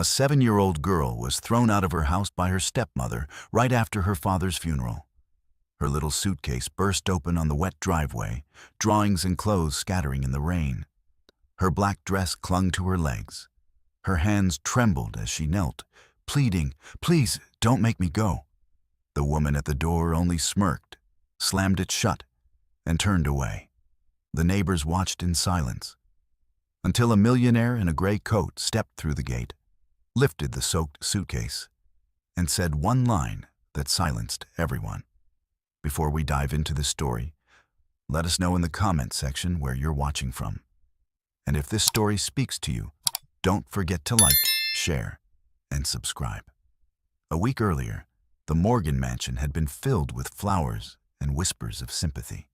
A 7-year-old girl was thrown out of her house by her stepmother right after her father's funeral. Her little suitcase burst open on the wet driveway, drawings and clothes scattering in the rain. Her black dress clung to her legs. Her hands trembled as she knelt, pleading, "Please, don't make me go." The woman at the door only smirked, slammed it shut, and turned away. The neighbors watched in silence, until a millionaire in a gray coat stepped through the gate, lifted the soaked suitcase, and said one line that silenced everyone. Before we dive into this story, let us know in the comment section where you're watching from. And if this story speaks to you, don't forget to like, share, and subscribe. A week earlier, the Morgan mansion had been filled with flowers and whispers of sympathy.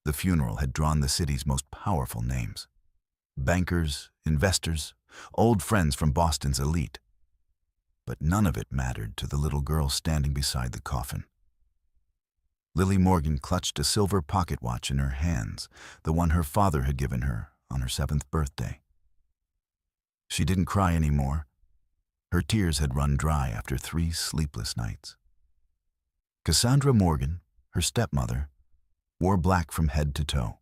The funeral had drawn the city's most powerful names: bankers, investors, old friends from Boston's elite. But none of it mattered to the little girl standing beside the coffin. Lily Morgan clutched a silver pocket watch in her hands, the one her father had given her on her 7th birthday. She didn't cry anymore. Her tears had run dry after 3 sleepless nights. Cassandra Morgan, her stepmother, wore black from head to toe,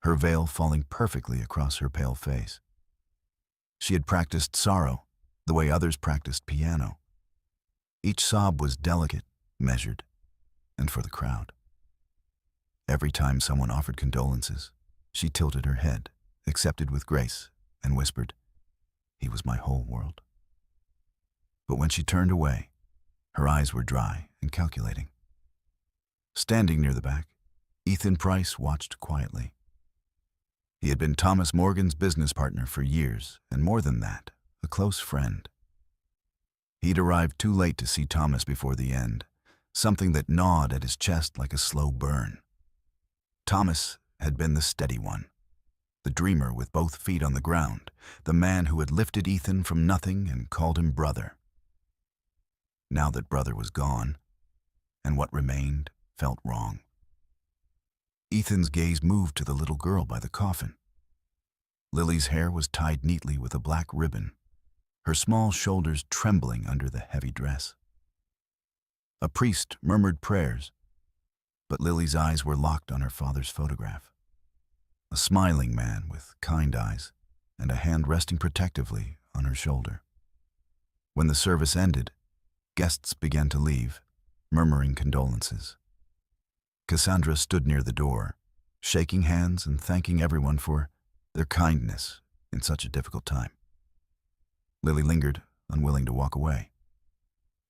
her veil falling perfectly across her pale face. She had practiced sorrow the way others practiced piano. Each sob was delicate, measured, and for the crowd. Every time someone offered condolences, she tilted her head, accepted with grace, and whispered, "He was my whole world." But when she turned away, her eyes were dry and calculating. Standing near the back, Ethan Price watched quietly. He had been Thomas Morgan's business partner for years, and more than that, a close friend. He'd arrived too late to see Thomas before the end, something that gnawed at his chest like a slow burn. Thomas had been the steady one, the dreamer with both feet on the ground, the man who had lifted Ethan from nothing and called him brother. Now that brother was gone, and what remained felt wrong. Ethan's gaze moved to the little girl by the coffin. Lily's hair was tied neatly with a black ribbon, her small shoulders trembling under the heavy dress. A priest murmured prayers, but Lily's eyes were locked on her father's photograph. A smiling man with kind eyes and a hand resting protectively on her shoulder. When the service ended, guests began to leave, murmuring condolences. Cassandra stood near the door, shaking hands and thanking everyone for their kindness in such a difficult time. Lily lingered, unwilling to walk away.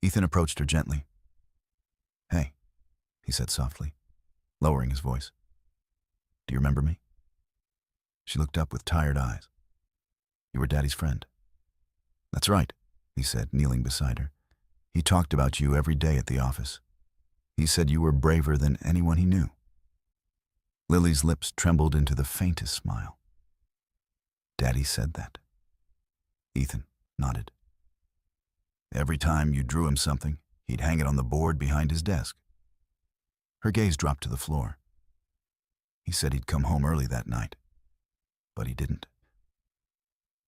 Ethan approached her gently. "Hey," he said softly, lowering his voice. "Do you remember me?" She looked up with tired eyes. "You were Daddy's friend." "That's right," he said, kneeling beside her. "He talked about you every day at the office. He said you were braver than anyone he knew." Lily's lips trembled into the faintest smile. "Daddy said that." Ethan nodded. "Every time you drew him something, he'd hang it on the board behind his desk." Her gaze dropped to the floor. "He said he'd come home early that night, but he didn't."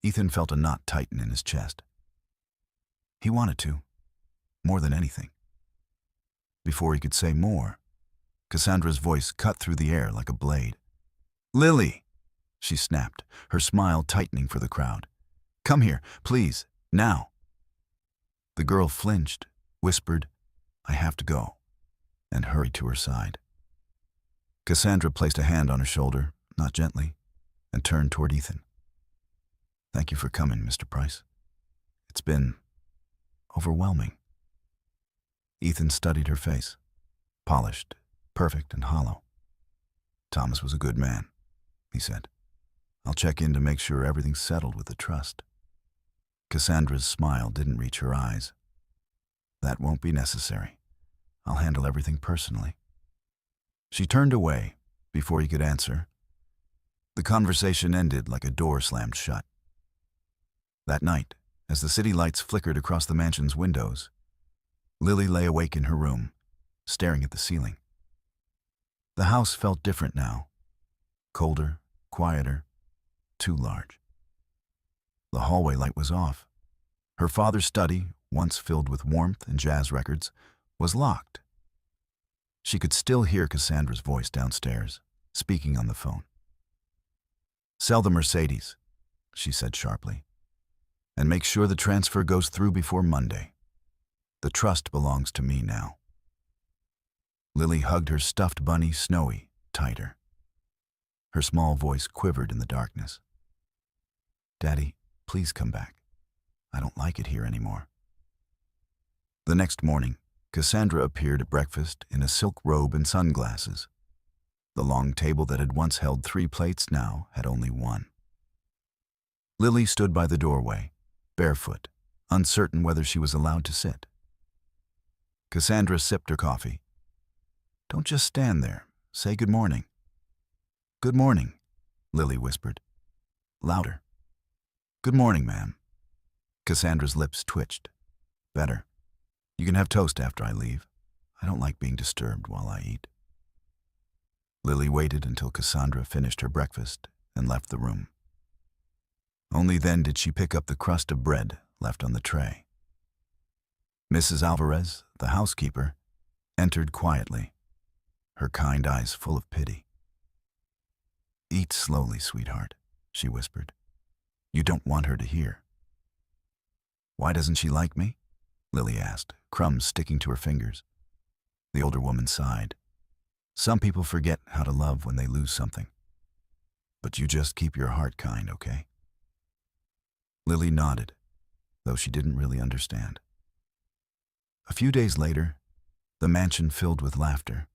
Ethan felt a knot tighten in his chest. He wanted to, more than anything. Before he could say more, Cassandra's voice cut through the air like a blade. "Lily!" she snapped, her smile tightening for the crowd. "Come here, please, now." The girl flinched, whispered, "I have to go," and hurried to her side. Cassandra placed a hand on her shoulder, not gently, and turned toward Ethan. "Thank you for coming, Mr. Price. It's been overwhelming." Ethan studied her face, polished, perfect, and hollow. "Thomas was a good man," he said. "I'll check in to make sure everything's settled with the trust." Cassandra's smile didn't reach her eyes. "That won't be necessary. I'll handle everything personally." She turned away before he could answer. The conversation ended like a door slammed shut. That night, as the city lights flickered across the mansion's windows, Lily lay awake in her room, staring at the ceiling. The house felt different now. Colder, quieter, too large. The hallway light was off, Her father's study, once filled with warmth and jazz records, was locked. She could still hear Cassandra's voice downstairs, speaking on the phone. "Sell the Mercedes," she said sharply, "and make sure the transfer goes through before Monday. The trust belongs to me now." Lily hugged her stuffed bunny, Snowy, tighter. Her small voice quivered in the darkness. "Daddy, please come back. I don't like it here anymore." The next morning, Cassandra appeared at breakfast in a silk robe and sunglasses. The long table that had once held 3 plates now had only 1. Lily stood by the doorway, barefoot, uncertain whether she was allowed to sit. Cassandra sipped her coffee. "Don't just stand there. Say good morning." "Good morning," Lily whispered. Louder. "Good morning, ma'am." Cassandra's lips twitched. "Better. You can have toast after I leave. I don't like being disturbed while I eat." Lily waited until Cassandra finished her breakfast and left the room. Only then did she pick up the crust of bread left on the tray. Mrs. Alvarez, the housekeeper, entered quietly, her kind eyes full of pity. "Eat slowly, sweetheart," she whispered. "You don't want her to hear." "Why doesn't she like me?" Lily asked, crumbs sticking to her fingers. The older woman sighed. "Some people forget how to love when they lose something. But you just keep your heart kind, okay?" Lily nodded, though she didn't really understand. A few days later, the mansion filled with laughter.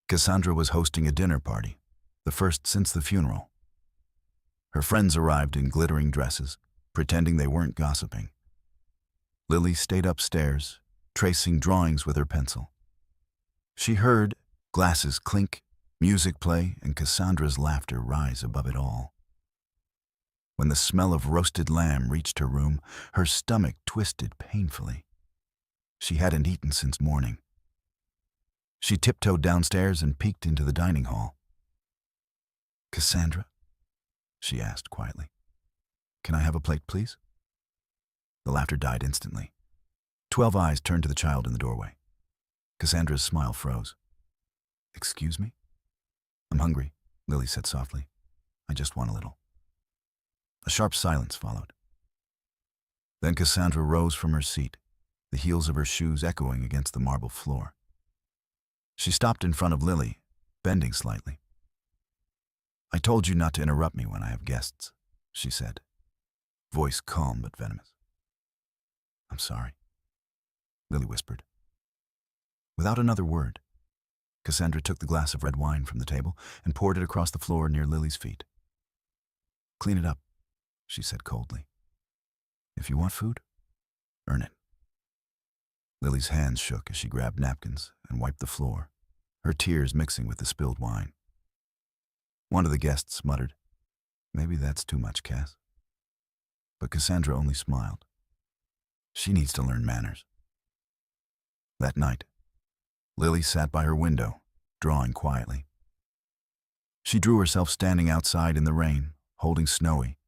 Cassandra was hosting a dinner party, the first since the funeral. Her friends arrived in glittering dresses, pretending they weren't gossiping. Lily stayed upstairs, tracing drawings with her pencil. She heard glasses clink, music play, and Cassandra's laughter rise above it all. When the smell of roasted lamb reached her room, her stomach twisted painfully. She hadn't eaten since morning. She tiptoed downstairs and peeked into the dining hall. "Cassandra?" she asked quietly. "Can I have a plate, please?" The laughter died instantly. 12 eyes turned to the child in the doorway. Cassandra's smile froze. "Excuse me?" "I'm hungry," Lily said softly. "I just want a little." A sharp silence followed. Then Cassandra rose from her seat, the heels of her shoes echoing against the marble floor. She stopped in front of Lily, bending slightly. "I told you not to interrupt me when I have guests," she said, voice calm but venomous. "I'm sorry," Lily whispered. Without another word, Cassandra took the glass of red wine from the table and poured it across the floor near Lily's feet. "Clean it up," she said coldly. "If you want food, earn it." Lily's hands shook as she grabbed napkins and wiped the floor, her tears mixing with the spilled wine. One of the guests muttered, "Maybe that's too much, Cass." But Cassandra only smiled. She needs to learn manners. That night, Lily sat by her window, drawing quietly. She drew herself standing outside in the rain, holding Snowy.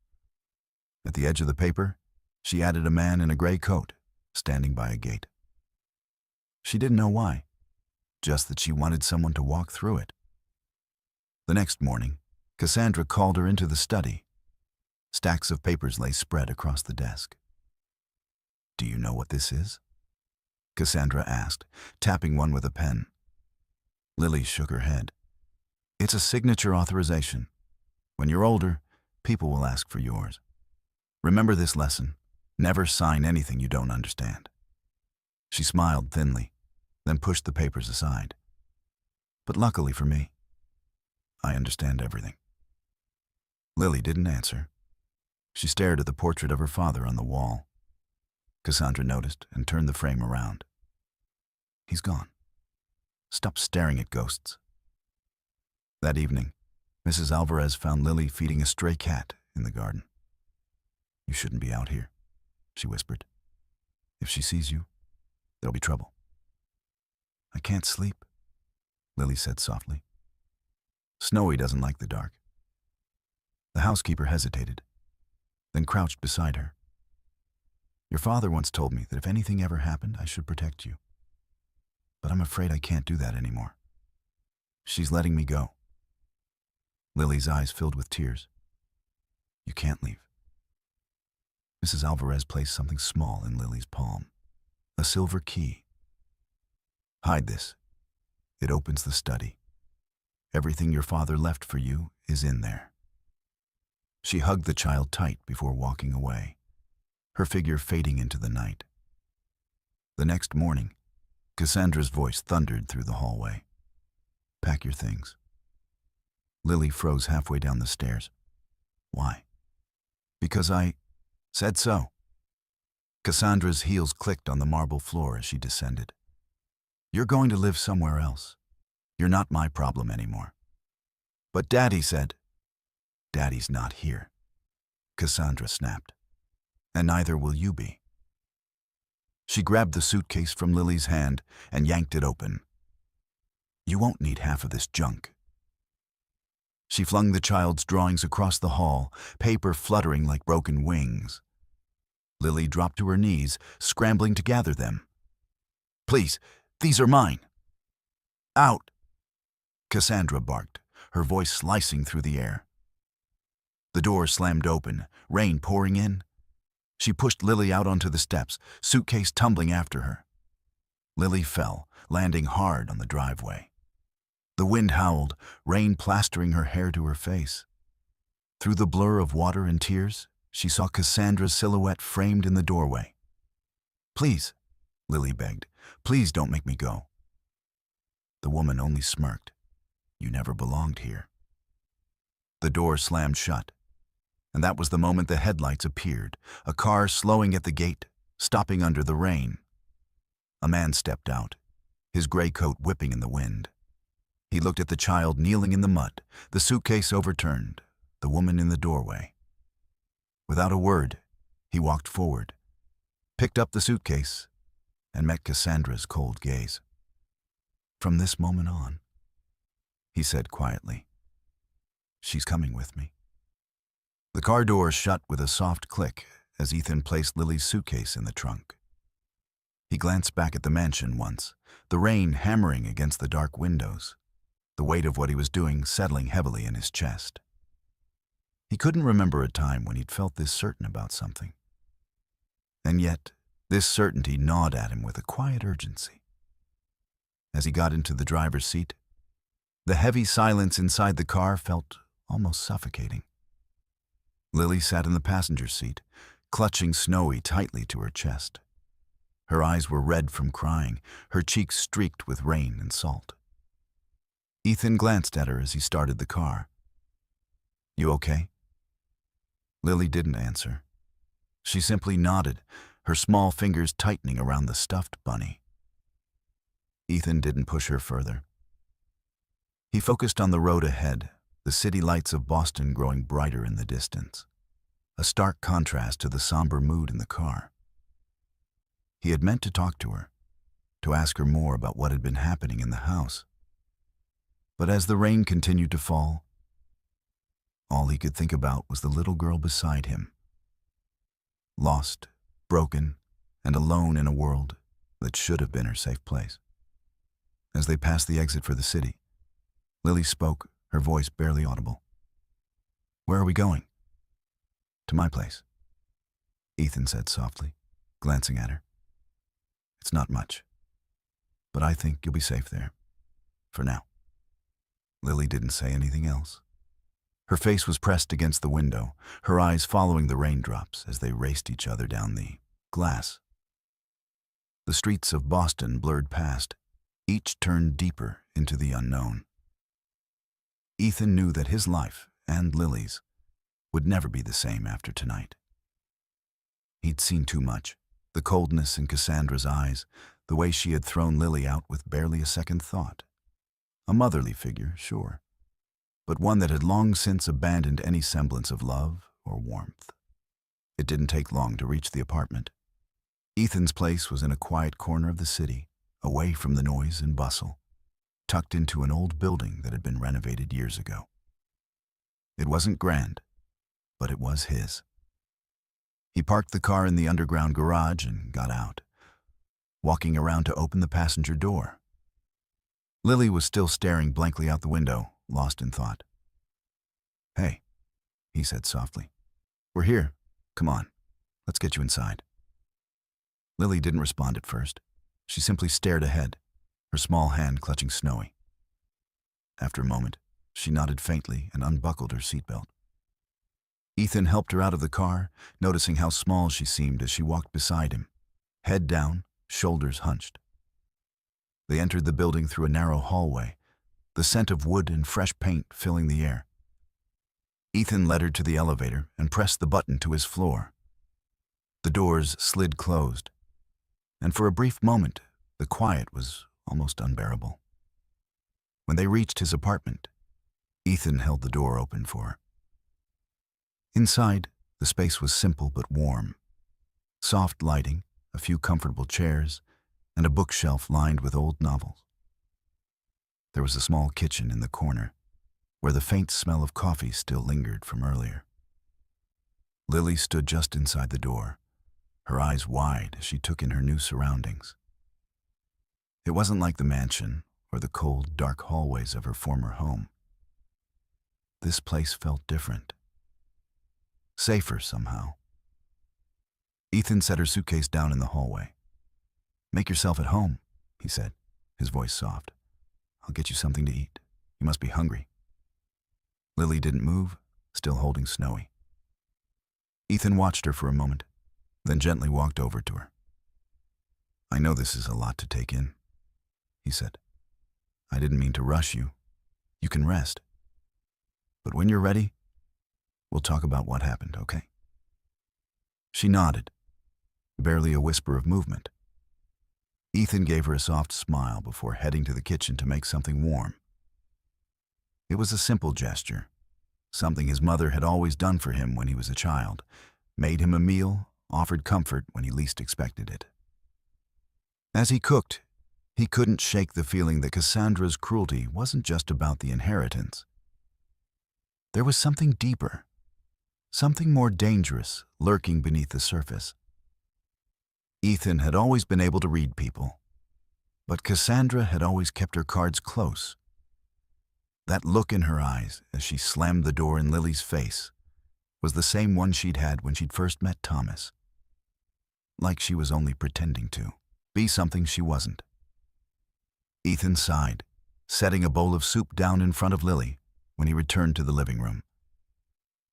At the edge of the paper, she added a man in a gray coat, standing by a gate. She didn't know why, just that she wanted someone to walk through it. The next morning, Cassandra called her into the study. Stacks of papers lay spread across the desk. "Do you know what this is?" Cassandra asked, tapping one with a pen. Lily shook her head. "It's a signature authorization. When you're older, people will ask for yours. Remember this lesson. Never sign anything you don't understand." She smiled thinly, then pushed the papers aside. "But luckily for me, I understand everything." Lily didn't answer. She stared at the portrait of her father on the wall. Cassandra noticed and turned the frame around. "He's gone. Stop staring at ghosts." That evening, Mrs. Alvarez found Lily feeding a stray cat in the garden. "You shouldn't be out here," she whispered. "If she sees you, there'll be trouble." "I can't sleep," Lily said softly. "Snowy doesn't like the dark." The housekeeper hesitated, then crouched beside her. Your father once told me that if anything ever happened, I should protect you. But I'm afraid I can't do that anymore. She's letting me go." Lily's eyes filled with tears. "You can't leave." Mrs. Alvarez placed something small in Lily's palm. A silver key. "Hide this. It opens the study. Everything your father left for you is in there." She hugged the child tight before walking away, her figure fading into the night. The next morning, Cassandra's voice thundered through the hallway. "Pack your things." Lily froze halfway down the stairs. "Why?" "Because I said so." Cassandra's heels clicked on the marble floor as she descended. "You're going to live somewhere else. You're not my problem anymore." "But Daddy said—" "Daddy's not here," Cassandra snapped. "And neither will you be." She grabbed the suitcase from Lily's hand and yanked it open. "You won't need half of this junk." She flung the child's drawings across the hall, paper fluttering like broken wings. Lily dropped to her knees, scrambling to gather them. "Please, these are mine." "Out!" Cassandra barked, her voice slicing through the air. The door slammed open, rain pouring in. She pushed Lily out onto the steps, suitcase tumbling after her. Lily fell, landing hard on the driveway. The wind howled, rain plastering her hair to her face. Through the blur of water and tears, she saw Cassandra's silhouette framed in the doorway. "Please," Lily begged, "please don't make me go." The woman only smirked. "You never belonged here." The door slammed shut, and that was the moment the headlights appeared, a car slowing at the gate, stopping under the rain. A man stepped out, his gray coat whipping in the wind. He looked at the child kneeling in the mud, the suitcase overturned, the woman in the doorway. Without a word, he walked forward, picked up the suitcase, and met Cassandra's cold gaze. "From this moment on," he said quietly, "she's coming with me." The car door shut with a soft click as Ethan placed Lily's suitcase in the trunk. He glanced back at the mansion once, the rain hammering against the dark windows, the weight of what he was doing settling heavily in his chest. He couldn't remember a time when he'd felt this certain about something. And yet, this certainty gnawed at him with a quiet urgency. As he got into the driver's seat, the heavy silence inside the car felt almost suffocating. Lily sat in the passenger seat, clutching Snowy tightly to her chest. Her eyes were red from crying, her cheeks streaked with rain and salt. Ethan glanced at her as he started the car. "You okay?" Lily didn't answer. She simply nodded, her small fingers tightening around the stuffed bunny. Ethan didn't push her further. He focused on the road ahead, the city lights of Boston growing brighter in the distance, a stark contrast to the somber mood in the car. He had meant to talk to her, to ask her more about what had been happening in the house. But as the rain continued to fall, all he could think about was the little girl beside him, lost, broken, and alone in a world that should have been her safe place. As they passed the exit for the city, Lily spoke, her voice barely audible. "Where are we going?" "To my place," Ethan said softly, glancing at her. "It's not much, but I think you'll be safe there, for now." Lily didn't say anything else. Her face was pressed against the window, her eyes following the raindrops as they raced each other down the glass. The streets of Boston blurred past, each turned deeper into the unknown. Ethan knew that his life, and Lily's, would never be the same after tonight. He'd seen too much, the coldness in Cassandra's eyes, the way she had thrown Lily out with barely a second thought. A motherly figure, sure, but one that had long since abandoned any semblance of love or warmth. It didn't take long to reach the apartment. Ethan's place was in a quiet corner of the city, away from the noise and bustle, tucked into an old building that had been renovated years ago. It wasn't grand, but it was his. He parked the car in the underground garage and got out, walking around to open the passenger door. Lily was still staring blankly out the window, lost in thought. "Hey," he said softly. "We're here. Come on, let's get you inside." Lily didn't respond at first. She simply stared ahead, her small hand clutching Snowy. After a moment, she nodded faintly and unbuckled her seatbelt. Ethan helped her out of the car, noticing how small she seemed as she walked beside him, head down, shoulders hunched. They entered the building through a narrow hallway, the scent of wood and fresh paint filling the air. Ethan led her to the elevator and pressed the button to his floor. The doors slid closed, and for a brief moment, the quiet was almost unbearable. When they reached his apartment, Ethan held the door open for her. Inside, the space was simple but warm. Soft lighting, a few comfortable chairs, and a bookshelf lined with old novels. There was a small kitchen in the corner, where the faint smell of coffee still lingered from earlier. Lily stood just inside the door, her eyes wide as she took in her new surroundings. It wasn't like the mansion or the cold, dark hallways of her former home. This place felt different. Safer somehow. Ethan set her suitcase down in the hallway. "Make yourself at home," he said, his voice soft. "I'll get you something to eat. You must be hungry." Lily didn't move, still holding Snowy. Ethan watched her for a moment, then gently walked over to her. "I know this is a lot to take in," he said. "I didn't mean to rush you. You can rest. But when you're ready, we'll talk about what happened, okay?" She nodded, barely a whisper of movement. Ethan gave her a soft smile before heading to the kitchen to make something warm. It was a simple gesture, something his mother had always done for him when he was a child, made him a meal, offered comfort when he least expected it. As he cooked, he couldn't shake the feeling that Cassandra's cruelty wasn't just about the inheritance. There was something deeper, something more dangerous lurking beneath the surface. Ethan had always been able to read people, but Cassandra had always kept her cards close. That look in her eyes as she slammed the door in Lily's face was the same one she'd had when she'd first met Thomas. Like she was only pretending to be something she wasn't. Ethan sighed, setting a bowl of soup down in front of Lily when he returned to the living room.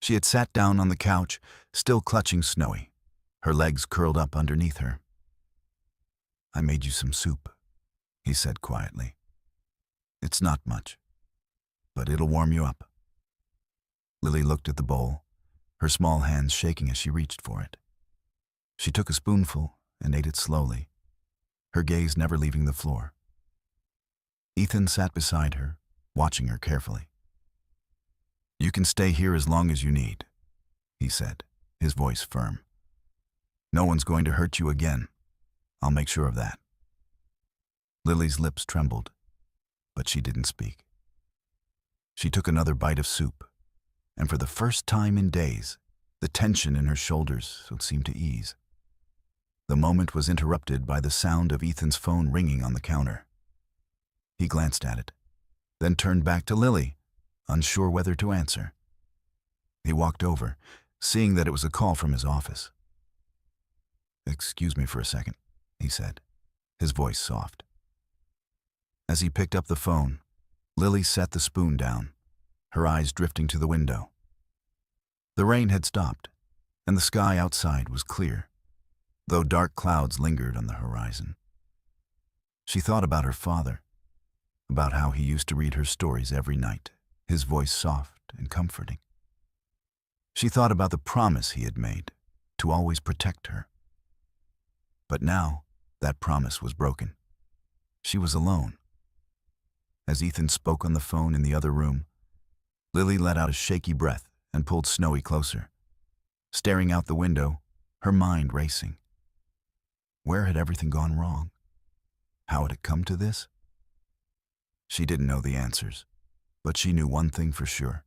She had sat down on the couch, still clutching Snowy, her legs curled up underneath her. "I made you some soup," he said quietly. "It's not much, but it'll warm you up." Lily looked at the bowl, her small hands shaking as she reached for it. She took a spoonful and ate it slowly, her gaze never leaving the floor. Ethan sat beside her, watching her carefully. "You can stay here as long as you need," he said, his voice firm. "No one's going to hurt you again. I'll make sure of that." Lily's lips trembled, but she didn't speak. She took another bite of soup, and for the first time in days, the tension in her shoulders seemed to ease. The moment was interrupted by the sound of Ethan's phone ringing on the counter. He glanced at it, then turned back to Lily, unsure whether to answer. He walked over, seeing that it was a call from his office. "Excuse me for a second," he said, his voice soft. As he picked up the phone, Lily set the spoon down, her eyes drifting to the window. The rain had stopped, and the sky outside was clear, though dark clouds lingered on the horizon. She thought about her father, about how he used to read her stories every night, his voice soft and comforting. She thought about the promise he had made to always protect her. But now, that promise was broken. She was alone. As Ethan spoke on the phone in the other room, Lily let out a shaky breath and pulled Snowy closer. Staring out the window, her mind racing. Where had everything gone wrong? How had it come to this? She didn't know the answers, but she knew one thing for sure.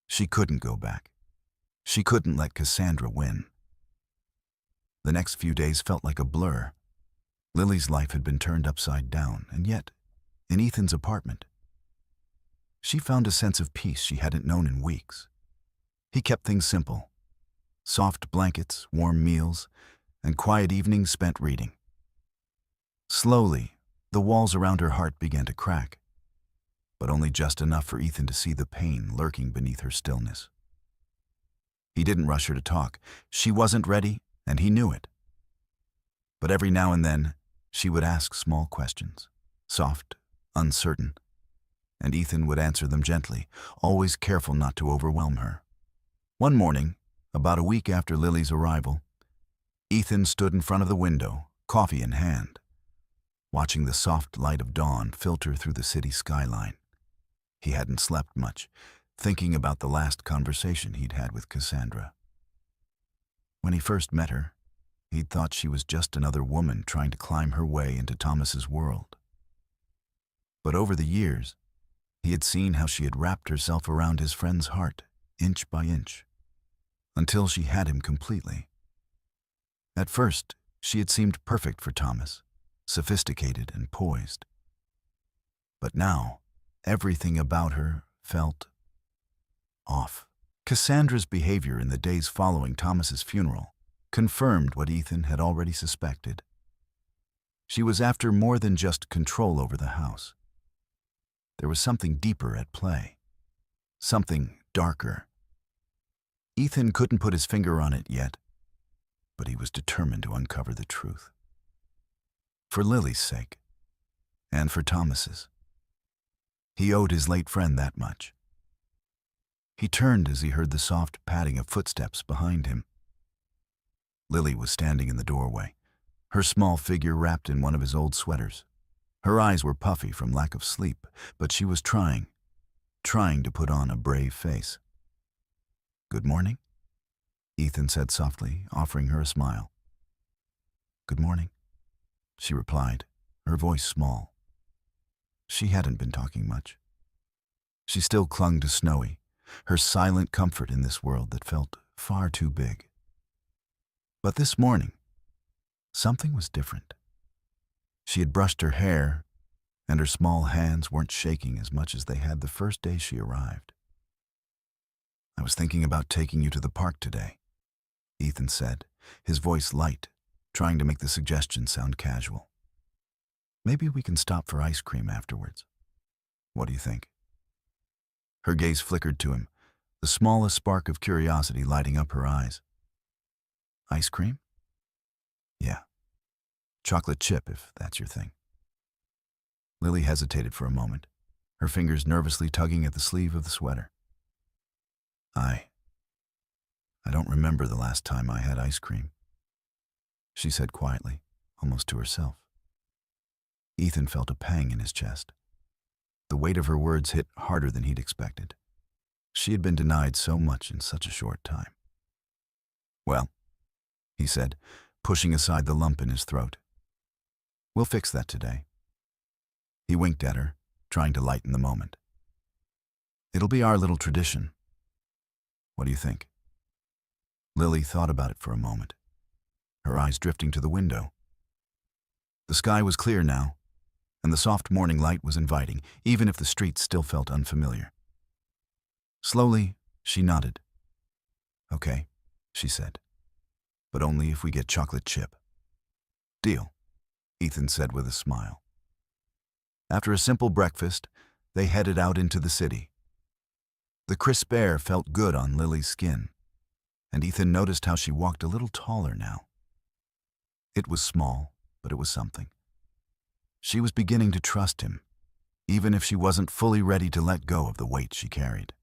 She couldn't go back. She couldn't let Cassandra win. The next few days felt like a blur. Lily's life had been turned upside down, and yet, in Ethan's apartment, she found a sense of peace she hadn't known in weeks. He kept things simple: soft blankets, warm meals, and quiet evenings spent reading. Slowly, the walls around her heart began to crack, but only just enough for Ethan to see the pain lurking beneath her stillness. He didn't rush her to talk. She wasn't ready, and he knew it. But every now and then, she would ask small questions, soft, uncertain, and Ethan would answer them gently, always careful not to overwhelm her. One morning, about a week after Lily's arrival, Ethan stood in front of the window, coffee in hand, watching the soft light of dawn filter through the city skyline. He hadn't slept much, thinking about the last conversation he'd had with Cassandra. When he first met her, he'd thought she was just another woman trying to climb her way into Thomas's world. But over the years, he had seen how she had wrapped herself around his friend's heart, inch by inch, until she had him completely. At first, she had seemed perfect for Thomas, sophisticated and poised. But now, everything about her felt off. Cassandra's behavior in the days following Thomas's funeral confirmed what Ethan had already suspected. She was after more than just control over the house. There was something deeper at play, something darker. Ethan couldn't put his finger on it yet, but he was determined to uncover the truth. For Lily's sake, and for Thomas's. He owed his late friend that much. He turned as he heard the soft padding of footsteps behind him. Lily was standing in the doorway, her small figure wrapped in one of his old sweaters. Her eyes were puffy from lack of sleep, but she was trying to put on a brave face. "Good morning," Ethan said softly, offering her a smile. "Good morning," she replied, her voice small. She hadn't been talking much. She still clung to Snowy, her silent comfort in this world that felt far too big. But this morning, something was different. She had brushed her hair, and her small hands weren't shaking as much as they had the first day she arrived. "I was thinking about taking you to the park today," Ethan said, his voice light, trying to make the suggestion sound casual. "Maybe we can stop for ice cream afterwards. What do you think?" Her gaze flickered to him, the smallest spark of curiosity lighting up her eyes. "Ice cream?" "Yeah. Chocolate chip, if that's your thing." Lily hesitated for a moment, her fingers nervously tugging at the sleeve of the sweater. I don't remember the last time I had ice cream," she said quietly, almost to herself. Ethan felt a pang in his chest. The weight of her words hit harder than he'd expected. She had been denied so much in such a short time. "Well," he said, pushing aside the lump in his throat, "we'll fix that today." He winked at her, trying to lighten the moment. "It'll be our little tradition. What do you think?" Lily thought about it for a moment, her eyes drifting to the window. The sky was clear now, and the soft morning light was inviting, even if the streets still felt unfamiliar. Slowly, she nodded. "Okay," she said, "but only if we get chocolate chip." "Deal," Ethan said with a smile. After a simple breakfast, they headed out into the city. The crisp air felt good on Lily's skin, and Ethan noticed how she walked a little taller now. It was small, but it was something. She was beginning to trust him, even if she wasn't fully ready to let go of the weight she carried.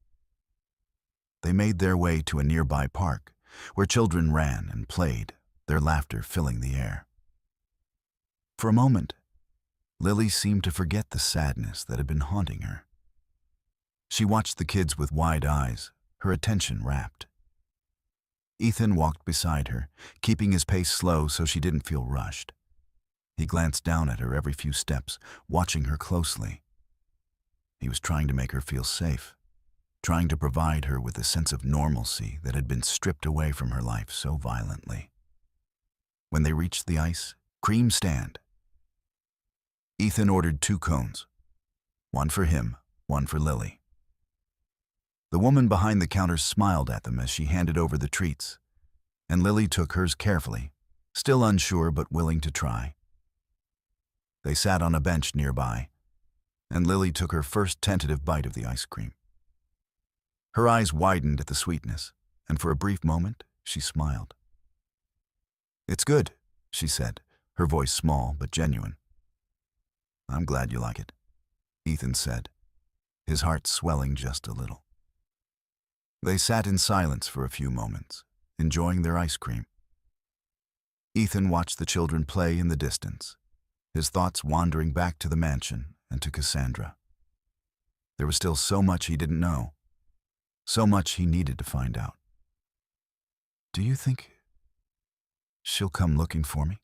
They made their way to a nearby park, where children ran and played, their laughter filling the air. For a moment, Lily seemed to forget the sadness that had been haunting her. She watched the kids with wide eyes, her attention rapt. Ethan walked beside her, keeping his pace slow so she didn't feel rushed. He glanced down at her every few steps, watching her closely. He was trying to make her feel safe, trying to provide her with a sense of normalcy that had been stripped away from her life so violently. When they reached the ice cream stand, Ethan ordered 2 cones, one for him, one for Lily. The woman behind the counter smiled at them as she handed over the treats, and Lily took hers carefully, still unsure but willing to try. They sat on a bench nearby, and Lily took her first tentative bite of the ice cream. Her eyes widened at the sweetness, and for a brief moment, she smiled. "It's good," she said, her voice small but genuine. "I'm glad you like it," Ethan said, his heart swelling just a little. They sat in silence for a few moments, enjoying their ice cream. Ethan watched the children play in the distance, his thoughts wandering back to the mansion and to Cassandra. There was still so much he didn't know, so much he needed to find out. "Do you think she'll come looking for me?"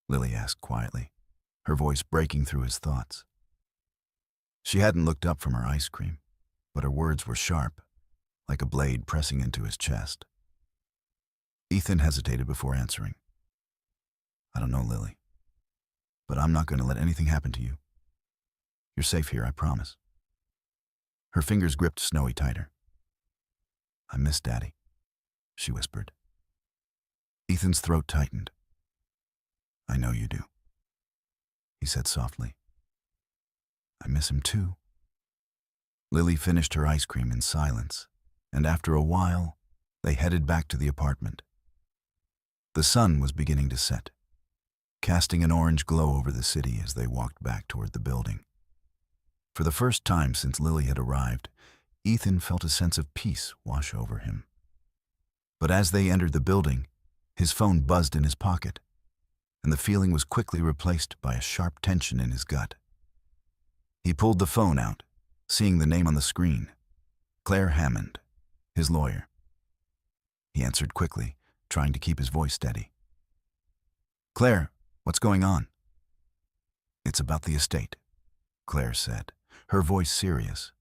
Lily asked quietly, her voice breaking through his thoughts. She hadn't looked up from her ice cream, but her words were sharp, like a blade pressing into his chest. Ethan hesitated before answering. "I don't know, Lily, but I'm not going to let anything happen to you. You're safe here, I promise." Her fingers gripped Snowy tighter. "I miss Daddy," she whispered. Ethan's throat tightened. "I know you do," he said softly. "I miss him too." Lily finished her ice cream in silence, and after a while, they headed back to the apartment. The sun was beginning to set, casting an orange glow over the city as they walked back toward the building. For the first time since Lily had arrived, Ethan felt a sense of peace wash over him. But as they entered the building, his phone buzzed in his pocket, and the feeling was quickly replaced by a sharp tension in his gut. He pulled the phone out, seeing the name on the screen, Claire Hammond, his lawyer. He answered quickly, trying to keep his voice steady. "Claire, what's going on?" "It's about the estate," Claire said, her voice serious.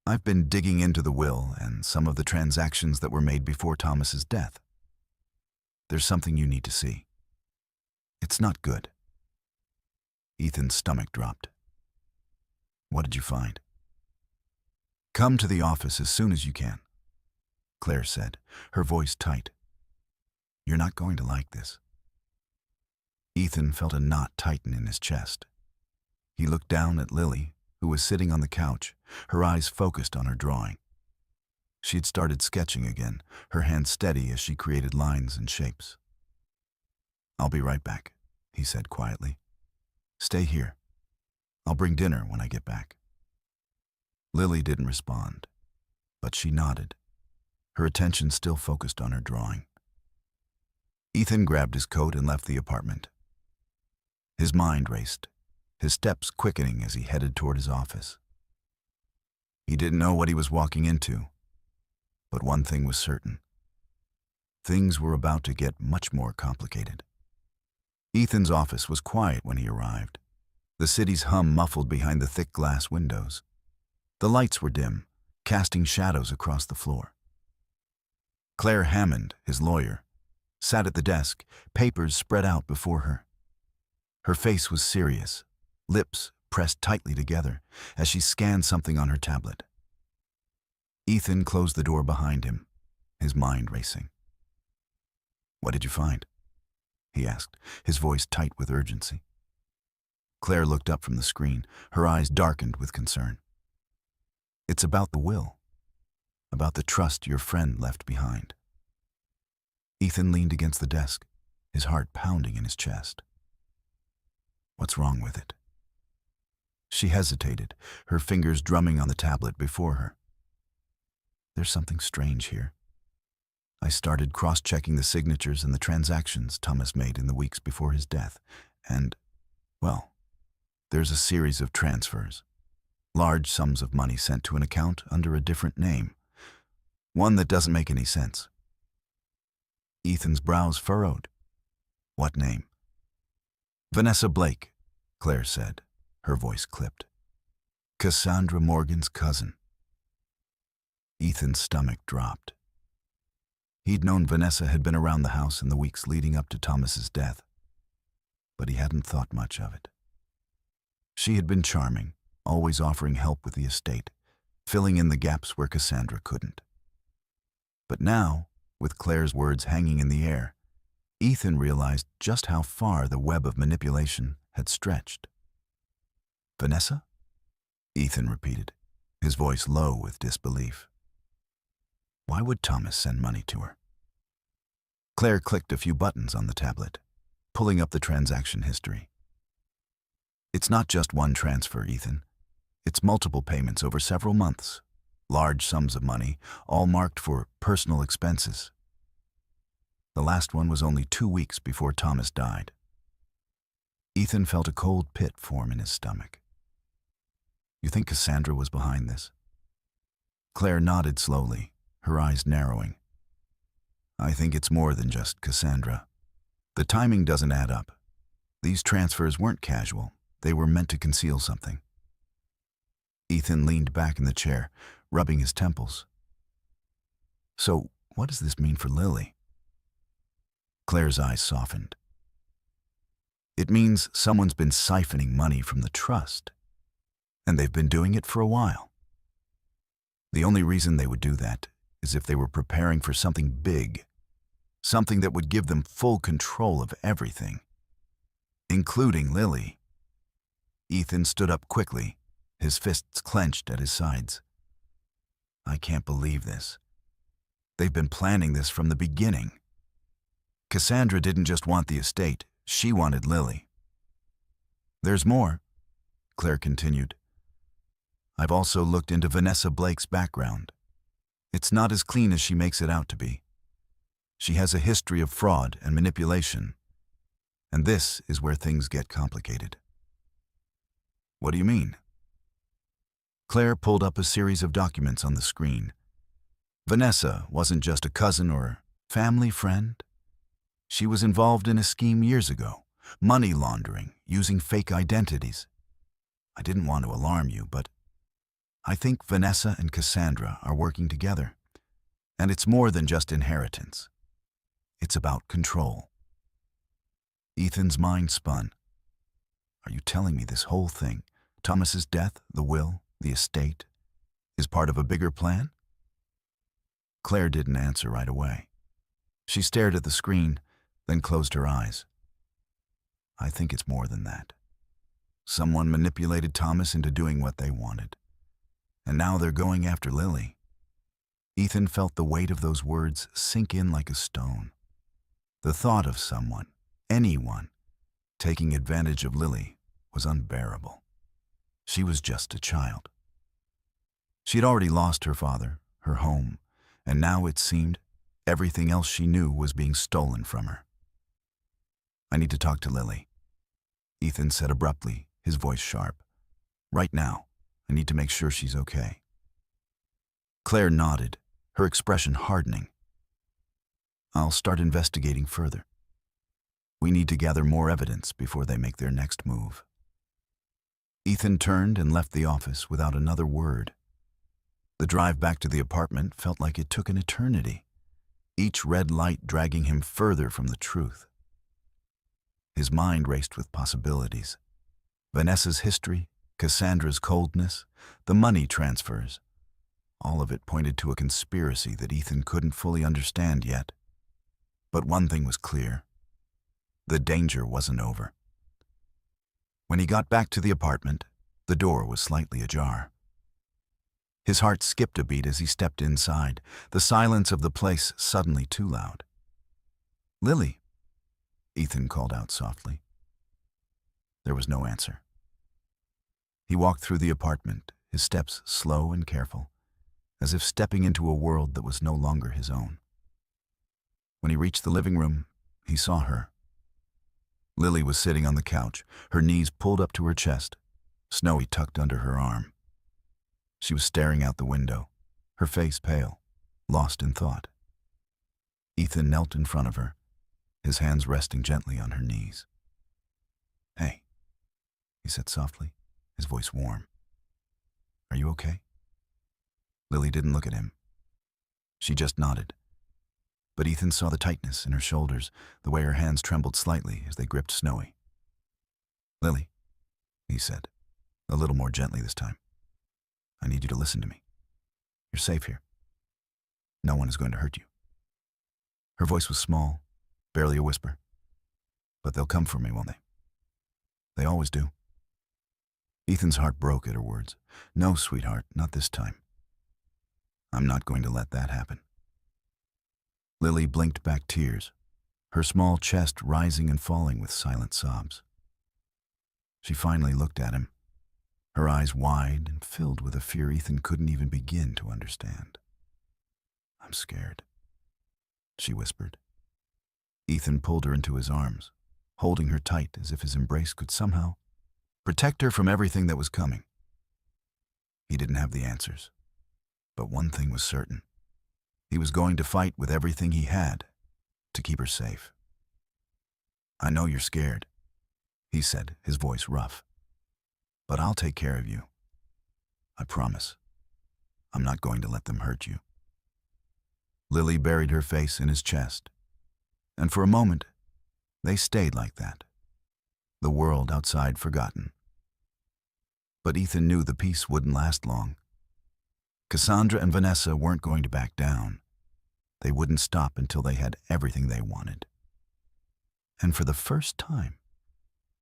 "I've been digging into the will and some of the transactions that were made before Thomas's death. There's something you need to see. It's not good." Ethan's stomach dropped. "What did you find?" "Come to the office as soon as you can," Claire said, her voice tight. "You're not going to like this." Ethan felt a knot tighten in his chest. He looked down at Lily, who was sitting on the couch, her eyes focused on her drawing. She had started sketching again, her hand steady as she created lines and shapes. "I'll be right back," he said quietly. "Stay here. I'll bring dinner when I get back." Lily didn't respond, but she nodded, her attention still focused on her drawing. Ethan grabbed his coat and left the apartment. His mind raced, his steps quickening as he headed toward his office. He didn't know what he was walking into, but one thing was certain. Things were about to get much more complicated. Ethan's office was quiet when he arrived, the city's hum muffled behind the thick glass windows. The lights were dim, casting shadows across the floor. Claire Hammond, his lawyer, sat at the desk, papers spread out before her. Her face was serious, lips pressed tightly together as she scanned something on her tablet. Ethan closed the door behind him, his mind racing. "What did you find?" he asked, his voice tight with urgency. Claire looked up from the screen, her eyes darkened with concern. "It's about the will, about the trust your friend left behind." Ethan leaned against the desk, his heart pounding in his chest. "What's wrong with it?" She hesitated, her fingers drumming on the tablet before her. "There's something strange here. I started cross-checking the signatures and the transactions Thomas made in the weeks before his death, and, well, there's a series of transfers. Large sums of money sent to an account under a different name. One that doesn't make any sense." Ethan's brows furrowed. "What name?" "Vanessa Blake," Claire said, her voice clipped. "Cassandra Morgan's cousin." Ethan's stomach dropped. He'd known Vanessa had been around the house in the weeks leading up to Thomas's death, but he hadn't thought much of it. She had been charming, always offering help with the estate, filling in the gaps where Cassandra couldn't. But now, with Claire's words hanging in the air, Ethan realized just how far the web of manipulation had stretched. "Vanessa?" Ethan repeated, his voice low with disbelief. Why would Thomas send money to her? Claire clicked a few buttons on the tablet, pulling up the transaction history. It's not just one transfer, Ethan. It's multiple payments over several months, large sums of money, all marked for personal expenses. The last one was only 2 weeks before Thomas died. Ethan felt a cold pit form in his stomach. You think Cassandra was behind this? Claire nodded slowly, her eyes narrowing. I think it's more than just Cassandra. The timing doesn't add up. These transfers weren't casual. They were meant to conceal something. Ethan leaned back in the chair, rubbing his temples. So, what does this mean for Lily? Claire's eyes softened. It means someone's been siphoning money from the trust, and they've been doing it for a while. The only reason they would do that is if they were preparing for something big, something that would give them full control of everything, including Lily. Ethan stood up quickly, his fists clenched at his sides. I can't believe this. They've been planning this from the beginning. Cassandra didn't just want the estate, she wanted Lily. There's more, Claire continued. I've also looked into Vanessa Blake's background. It's not as clean as she makes it out to be. She has a history of fraud and manipulation, and this is where things get complicated. What do you mean? Claire pulled up a series of documents on the screen. Vanessa wasn't just a cousin or family friend. She was involved in a scheme years ago, money laundering, using fake identities. I didn't want to alarm you, but I think Vanessa and Cassandra are working together. And it's more than just inheritance. It's about control. Ethan's mind spun. Are you telling me this whole thing, Thomas's death, the will, the estate, is part of a bigger plan? Claire didn't answer right away. She stared at the screen, then closed her eyes. I think it's more than that. Someone manipulated Thomas into doing what they wanted. And now they're going after Lily. Ethan felt the weight of those words sink in like a stone. The thought of someone, anyone, taking advantage of Lily was unbearable. She was just a child. She'd already lost her father, her home, and now it seemed everything else she knew was being stolen from her. I need to talk to Lily, Ethan said abruptly, his voice sharp. Right now. I need to make sure she's okay. Claire nodded, her expression hardening. I'll start investigating further. We need to gather more evidence before they make their next move. Ethan turned and left the office without another word. The drive back to the apartment felt like it took an eternity, each red light dragging him further from the truth. His mind raced with possibilities. Vanessa's history, Cassandra's coldness, the money transfers. All of it pointed to a conspiracy that Ethan couldn't fully understand yet. But one thing was clear. The danger wasn't over. When he got back to the apartment, the door was slightly ajar. His heart skipped a beat as he stepped inside, the silence of the place suddenly too loud. Lily, Ethan called out softly. There was no answer. He walked through the apartment, his steps slow and careful, as if stepping into a world that was no longer his own. When he reached the living room, he saw her. Lily was sitting on the couch, her knees pulled up to her chest, Snowy tucked under her arm. She was staring out the window, her face pale, lost in thought. Ethan knelt in front of her, his hands resting gently on her knees. Hey, he said softly, his voice warm. Are you okay? Lily didn't look at him. She just nodded. but Ethan saw the tightness in her shoulders, the way her hands trembled slightly as they gripped Snowy. "Lily," he said, a little more gently this time. "I need you to listen to me. You're safe here. No one is going to hurt you." Her voice was small, barely a whisper. "But they'll come for me, won't they? They always do." Ethan's heart broke at her words. "No, sweetheart, not this time. I'm not going to let that happen." Lily blinked back tears, her small chest rising and falling with silent sobs. She finally looked at him, her eyes wide and filled with a fear Ethan couldn't even begin to understand. "I'm scared," she whispered. Ethan pulled her into his arms, holding her tight as if his embrace could somehow protect her from everything that was coming. He didn't have the answers, but one thing was certain. He was going to fight with everything he had to keep her safe. "I know you're scared," he said, his voice rough. "But I'll take care of you. I promise. I'm not going to let them hurt you." Lily buried her face in his chest, and for a moment, they stayed like that, the world outside forgotten. But Ethan knew the peace wouldn't last long. Cassandra and Vanessa weren't going to back down. They wouldn't stop until they had everything they wanted. And for the first time,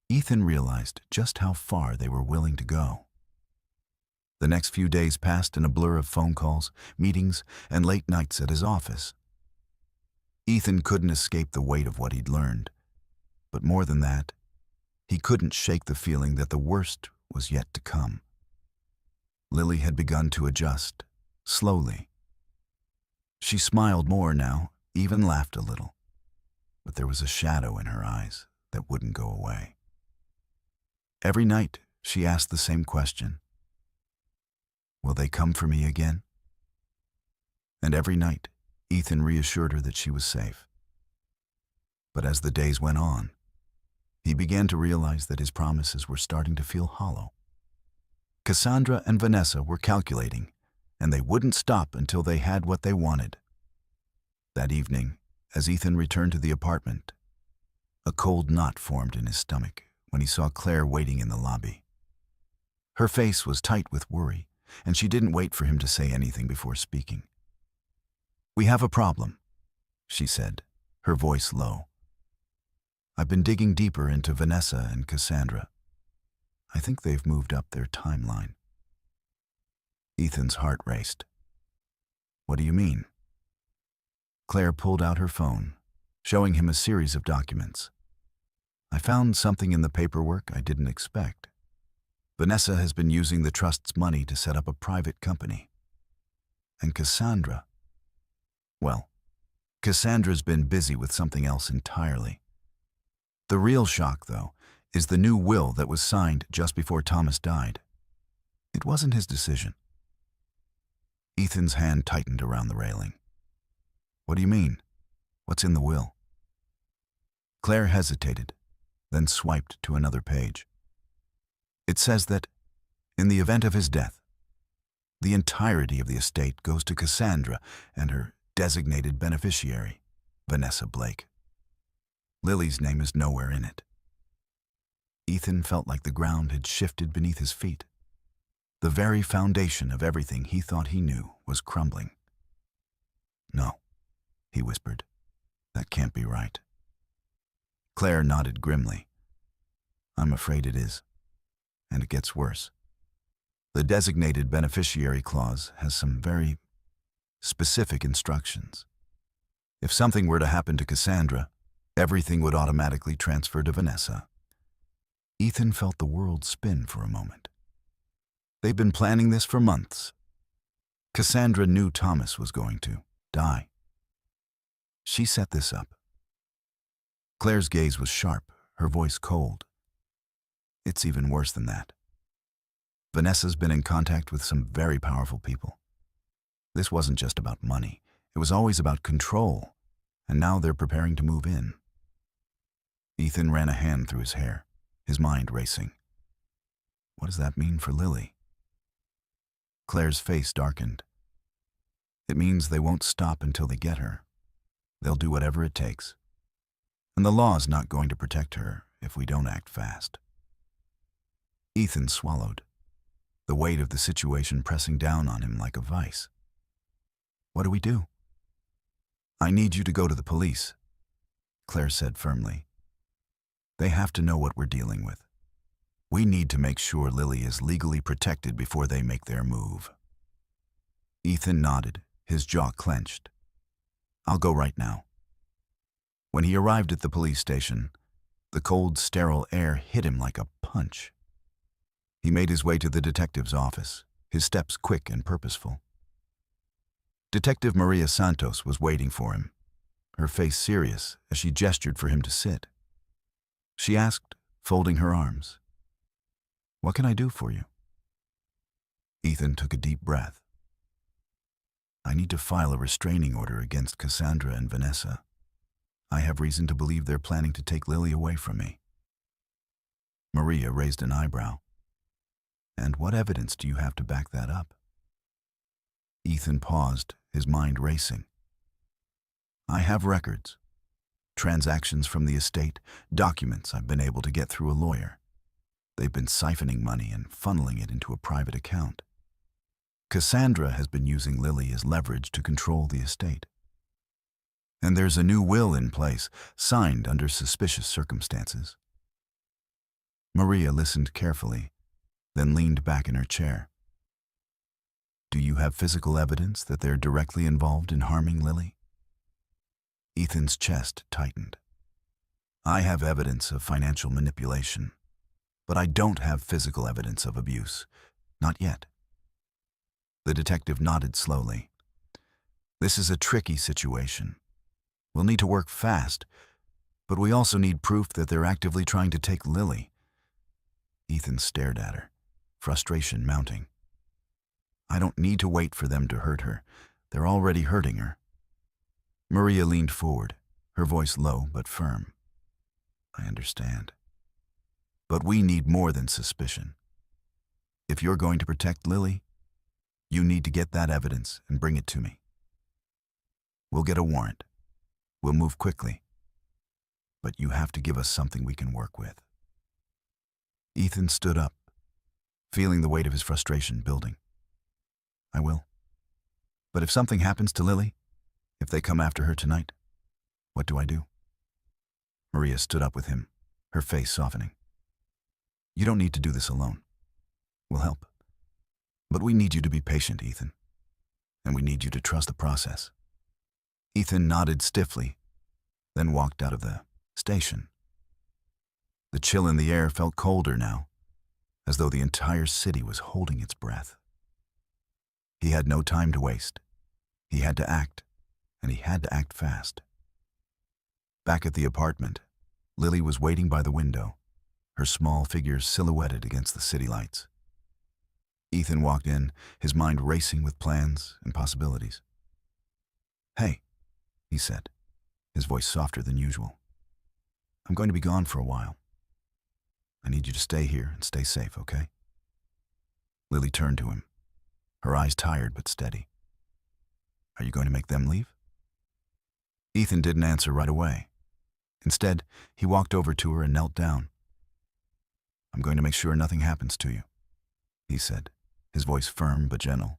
Ethan realized just how far they were willing to go. The next few days passed in a blur of phone calls, meetings, and late nights at his office. Ethan couldn't escape the weight of what he'd learned. But more than that, he couldn't shake the feeling that the worst was yet to come. Lily had begun to adjust, slowly. She smiled more now, even laughed a little. But there was a shadow in her eyes that wouldn't go away. Every night, she asked the same question. "Will they come for me again?" And every night, Ethan reassured her that she was safe. But as the days went on, he began to realize that his promises were starting to feel hollow. Cassandra and Vanessa were calculating, and they wouldn't stop until they had what they wanted. That evening, as Ethan returned to the apartment, a cold knot formed in his stomach when he saw Claire waiting in the lobby. Her face was tight with worry, and she didn't wait for him to say anything before speaking. "We have a problem," she said, her voice low. "I've been digging deeper into Vanessa and Cassandra. I think they've moved up their timeline." Ethan's heart raced. "What do you mean?" Claire pulled out her phone, showing him a series of documents. "I found something in the paperwork I didn't expect. Vanessa has been using the trust's money to set up a private company. And Cassandra, well, Cassandra's been busy with something else entirely. The real shock, though, is the new will that was signed just before Thomas died. It wasn't his decision." Ethan's hand tightened around the railing. "What do you mean? What's in the will?" Claire hesitated, then swiped to another page. "It says that, in the event of his death, the entirety of the estate goes to Cassandra and her designated beneficiary, Vanessa Blake. Lily's name is nowhere in it." Ethan felt like the ground had shifted beneath his feet. The very foundation of everything he thought he knew was crumbling. "No," he whispered. "That can't be right." Claire nodded grimly. "I'm afraid it is. And it gets worse. The designated beneficiary clause has some very specific instructions. If something were to happen to Cassandra, everything would automatically transfer to Vanessa." Ethan felt the world spin for a moment. They'd been planning this for months. Cassandra knew Thomas was going to die. She set this up. Claire's gaze was sharp, her voice cold. "It's even worse than that. Vanessa's been in contact with some very powerful people. This wasn't just about money. It was always about control, and now they're preparing to move in." Ethan ran a hand through his hair, his mind racing. What does that mean for Lily? Claire's face darkened. "It means they won't stop until they get her. They'll do whatever it takes. And the law's not going to protect her if we don't act fast. Ethan swallowed, the weight of the situation pressing down on him like a vice. What do we do? I need you to go to the police, Claire said firmly. They have to know what we're dealing with. We need to make sure Lily is legally protected before they make their move. Ethan nodded, his jaw clenched. I'll go right now. When he arrived at the police station, the cold, sterile air hit him like a punch. He made his way to the detective's office, his steps quick and purposeful. Detective Maria Santos was waiting for him, her face serious as she gestured for him to sit. She asked, folding her arms, "What can I do for you?" Ethan took a deep breath. I need to file a restraining order against Cassandra and Vanessa. I have reason to believe they're planning to take Lily away from me. Maria raised an eyebrow. And what evidence do you have to back that up? Ethan paused, his mind racing. I have records, transactions from the estate, documents I've been able to get through a lawyer. They've been siphoning money and funneling it into a private account. Cassandra has been using Lily as leverage to control the estate. And there's a new will in place, signed under suspicious circumstances. Maria listened carefully, then leaned back in her chair. Do you have physical evidence that they're directly involved in harming Lily? Ethan's chest tightened. I have evidence of financial manipulation, but I don't have physical evidence of abuse. Not yet. The detective nodded slowly. This is a tricky situation. We'll need to work fast, but we also need proof that they're actively trying to take Lily. Ethan stared at her, frustration mounting. I don't need to wait for them to hurt her. They're already hurting her. Maria leaned forward, her voice low but firm. I understand. But we need more than suspicion. If you're going to protect Lily, you need to get that evidence and bring it to me. We'll get a warrant. We'll move quickly. But you have to give us something we can work with. Ethan stood up, feeling the weight of his frustration building. I will. But if something happens to Lily, if they come after her tonight, what do I do? Maria stood up with him, her face softening. You don't need to do this alone. We'll help. But we need you to be patient, Ethan. And we need you to trust the process. Ethan nodded stiffly, then walked out of the station. The chill in the air felt colder now, as though the entire city was holding its breath. He had no time to waste. He had to act, and he had to act fast. Back at the apartment, Lily was waiting by the window, her small figure silhouetted against the city lights. Ethan walked in, his mind racing with plans and possibilities. Hey, he said, his voice softer than usual. I'm going to be gone for a while. I need you to stay here and stay safe, okay? Lily turned to him, her eyes tired but steady. Are you going to make them leave? Ethan didn't answer right away. Instead, he walked over to her and knelt down. I'm going to make sure nothing happens to you, he said, his voice firm but gentle.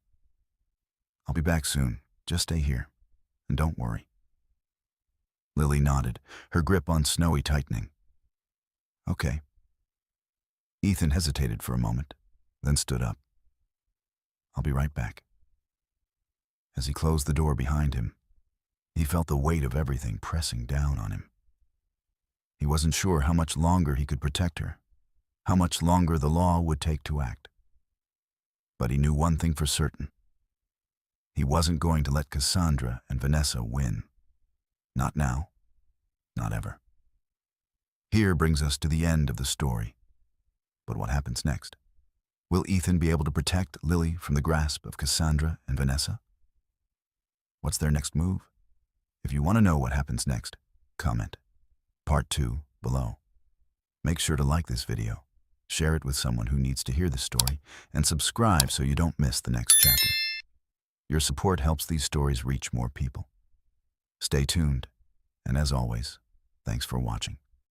I'll be back soon. Just stay here, and don't worry. Lily nodded, her grip on Snowy tightening. Okay. Ethan hesitated for a moment, then stood up. I'll be right back. As he closed the door behind him, he felt the weight of everything pressing down on him. He wasn't sure how much longer he could protect her, how much longer the law would take to act. But he knew one thing for certain. He wasn't going to let Cassandra and Vanessa win. Not now, not ever. Here brings us to the end of the story. But what happens next? Will Ethan be able to protect Lily from the grasp of Cassandra and Vanessa? What's their next move? If you want to know what happens next, comment Part 2 below. Make sure to like this video, share it with someone who needs to hear this story, and subscribe so you don't miss the next chapter. Your support helps these stories reach more people. Stay tuned, And as always, thanks for watching.